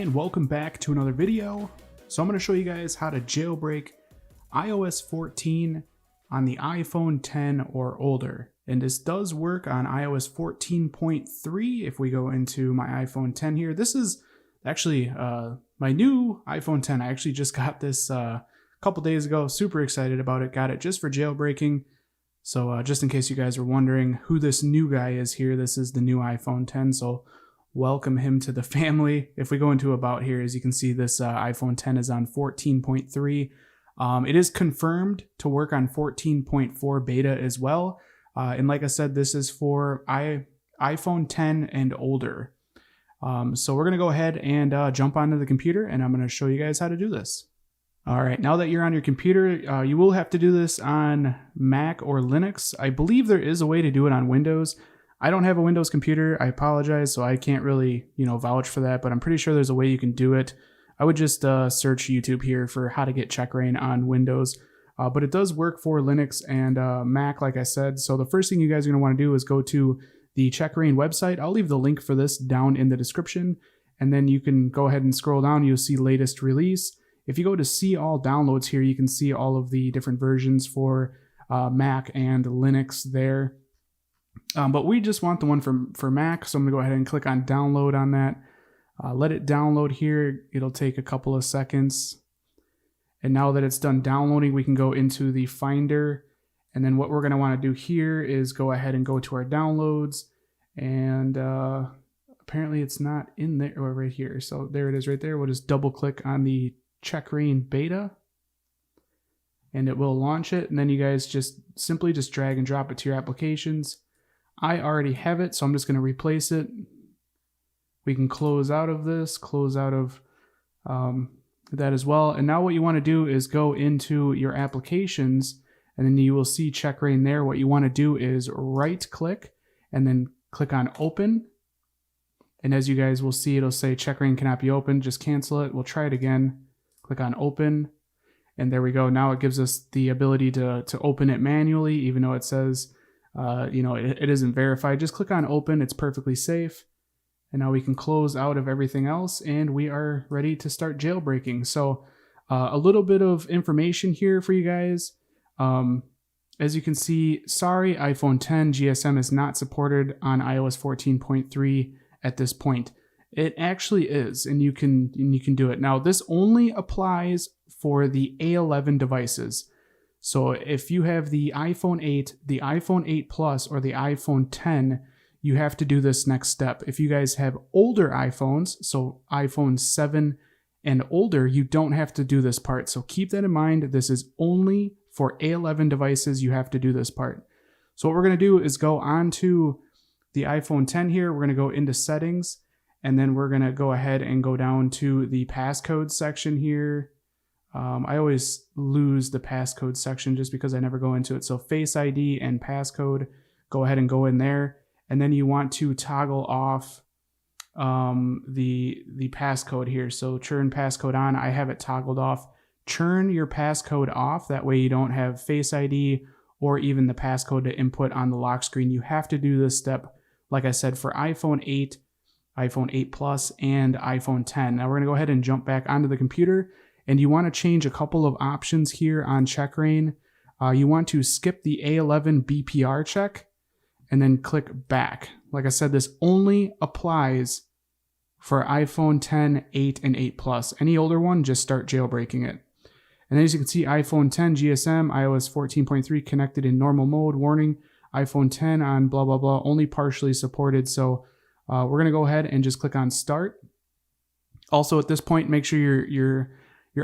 and welcome back to another video. So I'm going to show you guys how to jailbreak iOS 14 on the iPhone 10 or older. And this does work on iOS 14.3 if we go into my iPhone 10 here. This is actually my new iPhone 10. I actually just got this a couple days ago. Super excited about it. Got it just for jailbreaking. So just in case you guys are wondering who this new guy is here, this is the new iPhone 10. So welcome him to the family. If we go into about here, as you can see, this iPhone 10 is on 14.3. It is confirmed to work on 14.4 beta as well. And like I said, this is for iPhone 10 and older. So we're going to go ahead and jump onto the computer, and I'm going to show you guys how to do this. All right, now that you're on your computer, you will have to do this on Mac or Linux. I believe there is a way to do it on Windows. I don't have a Windows computer. I apologize, so I can't really, vouch for that, but I'm pretty sure there's a way you can do it. I would just search YouTube here for how to get Checkra1n on Windows, but it does work for Linux and Mac, like I said. So the first thing you guys are going to want to do is go to the Checkra1n website. I'll leave the link for this down in the description, and then you can go ahead and scroll down. You'll see latest release. If you go to see all downloads here, you can see all of the different versions for Mac and Linux there. But we just want the one for Mac, so I'm going to go ahead and click on download on that. Let it download here. It'll take a couple of seconds. And now that it's done downloading, we can go into the Finder. And then what we're going to want to do here is go ahead and go to our downloads. And apparently it's not in there, or right here. So there it is right there. We'll just double click on the Checkra1n beta, and it will launch it. And then you guys just simply drag and drop it to your applications. I already have it, so I'm just going to replace it. We can close out of this, close out of that as well. And now what you want to do is go into your applications, and then you will see Checkra1n there. What you want to do is right click and then click on open. And as you guys will see, it'll say Checkra1n cannot be opened. Just cancel it. We'll try it again. Click on open, and there we go. Now it gives us the ability to open it manually, even though it says, it isn't verified. Just click on open. It's perfectly safe. And now we can close out of everything else, and we are ready to start jailbreaking. So a little bit of information here for you guys. As you can see, sorry, iPhone 10 GSM is not supported on iOS 14.3 at this point. It actually is, and you can do it. Now, this only applies for the A11 devices. So if you have the iPhone 8, the iPhone 8 Plus, or the iPhone 10, you have to do this next step. If you guys have older iPhones, so iPhone 7 and older, you don't have to do this part. So keep that in mind. This is only for A11 devices. You have to do this part. So what we're going to do is go on to the iPhone 10 here. We're going to go into settings, and then we're going to go ahead and go down to the passcode section here. I always lose the passcode section just because I never go into it. So Face ID and passcode, go ahead and go in there. And then you want to toggle off the passcode here. So churn passcode on, I have it toggled off. Churn your passcode off. That way you don't have Face ID or even the passcode to input on the lock screen. You have to do this step, like I said, for iPhone 8, iPhone 8 Plus, and iPhone 10. Now we're going to go ahead and jump back onto the computer. And you want to change a couple of options here on Checkra1n. You want to skip the A11 BPR check and then click back. Like I said, this only applies for iPhone 10, 8, and 8 Plus. Any older one, just start jailbreaking it. And then as you can see, iPhone 10 GSM, iOS 14.3 connected in normal mode. Warning, iPhone 10 on blah, blah, blah, only partially supported. So we're going to go ahead and just click on start. Also at this point, make sure your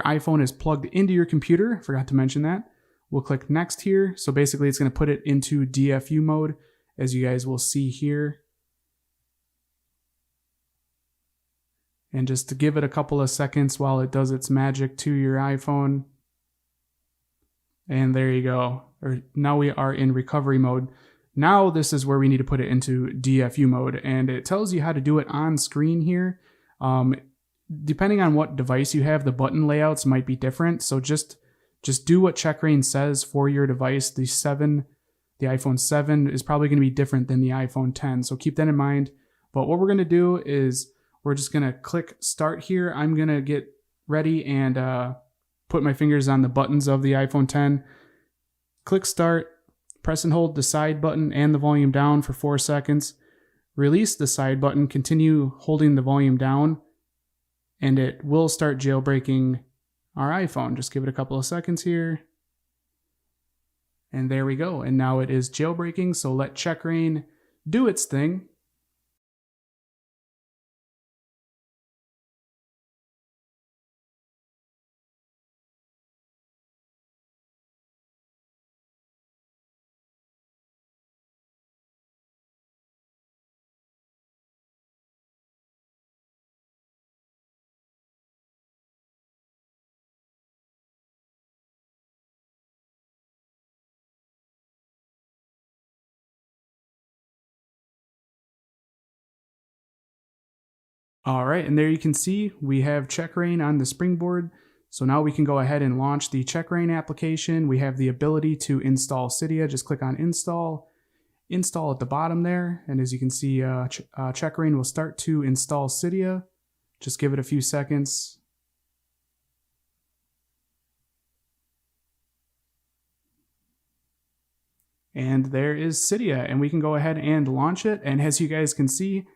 iPhone is plugged into your computer. Forgot to mention that. We'll click next here. So basically it's going to put it into DFU mode, as you guys will see here. And just to give it a couple of seconds while it does its magic to your iPhone. And there you go. Now we are in recovery mode. Now this is where we need to put it into DFU mode. And it tells you how to do it on screen here. Depending on what device you have, the button layouts might be different. So just do what Checkra1n says for your device. The iPhone 7 is probably going to be different than the iPhone 10. So keep that in mind. But what we're going to do is we're just going to click start here. I'm going to get ready and put my fingers on the buttons of the iPhone 10. Click start, press and hold the side button and the volume down for 4 seconds. Release the side button, continue holding the volume down, and it will start jailbreaking our iPhone. Just give it a couple of seconds here. And there we go. And now it is jailbreaking, so let Checkra1n do its thing. All right, and there you can see we have Checkra1n on the springboard. So now we can go ahead and launch the Checkra1n application. We have the ability to install Cydia. Just click on install at the bottom there. And as you can see, Checkra1n will start to install Cydia. Just give it a few seconds. And there is Cydia, and we can go ahead and launch it. And as you guys can see,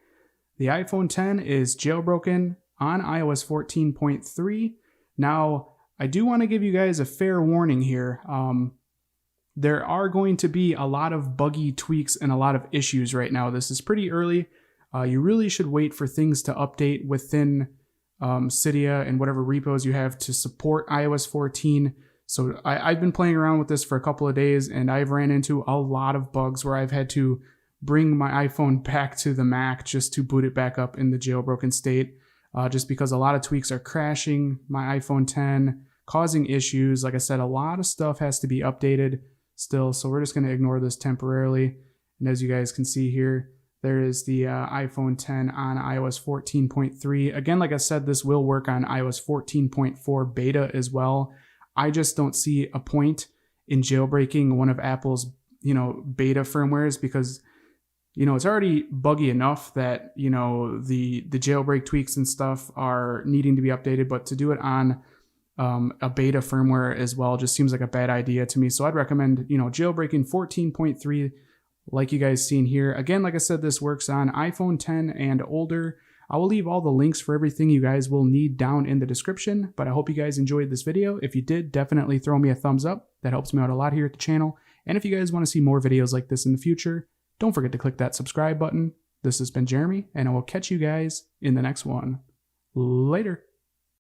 the iPhone 10 is jailbroken on iOS 14.3. Now, I do want to give you guys a fair warning here. There are going to be a lot of buggy tweaks and a lot of issues right now. This is pretty early. You really should wait for things to update within Cydia and whatever repos you have to support iOS 14. So I've been playing around with this for a couple of days, and I've ran into a lot of bugs where I've had to bring my iPhone back to the Mac just to boot it back up in the jailbroken state, just because a lot of tweaks are crashing my iPhone 10, causing issues. Like I said, a lot of stuff has to be updated still, so we're just going to ignore this temporarily. And as you guys can see here, there is the iPhone 10 on iOS 14.3. Again, like I said, this will work on iOS 14.4 beta as well. I just don't see a point in jailbreaking one of Apple's, beta firmwares, because it's already buggy enough that, the jailbreak tweaks and stuff are needing to be updated, but to do it on a beta firmware as well just seems like a bad idea to me. So I'd recommend, jailbreaking 14.3 like you guys seen here. Again, like I said, this works on iPhone 10 and older. I will leave all the links for everything you guys will need down in the description, but I hope you guys enjoyed this video. If you did, definitely throw me a thumbs up. That helps me out a lot here at the channel. And if you guys want to see more videos like this in the future, don't forget to click that subscribe button. This has been Jeremy, and I will catch you guys in the next one. Later.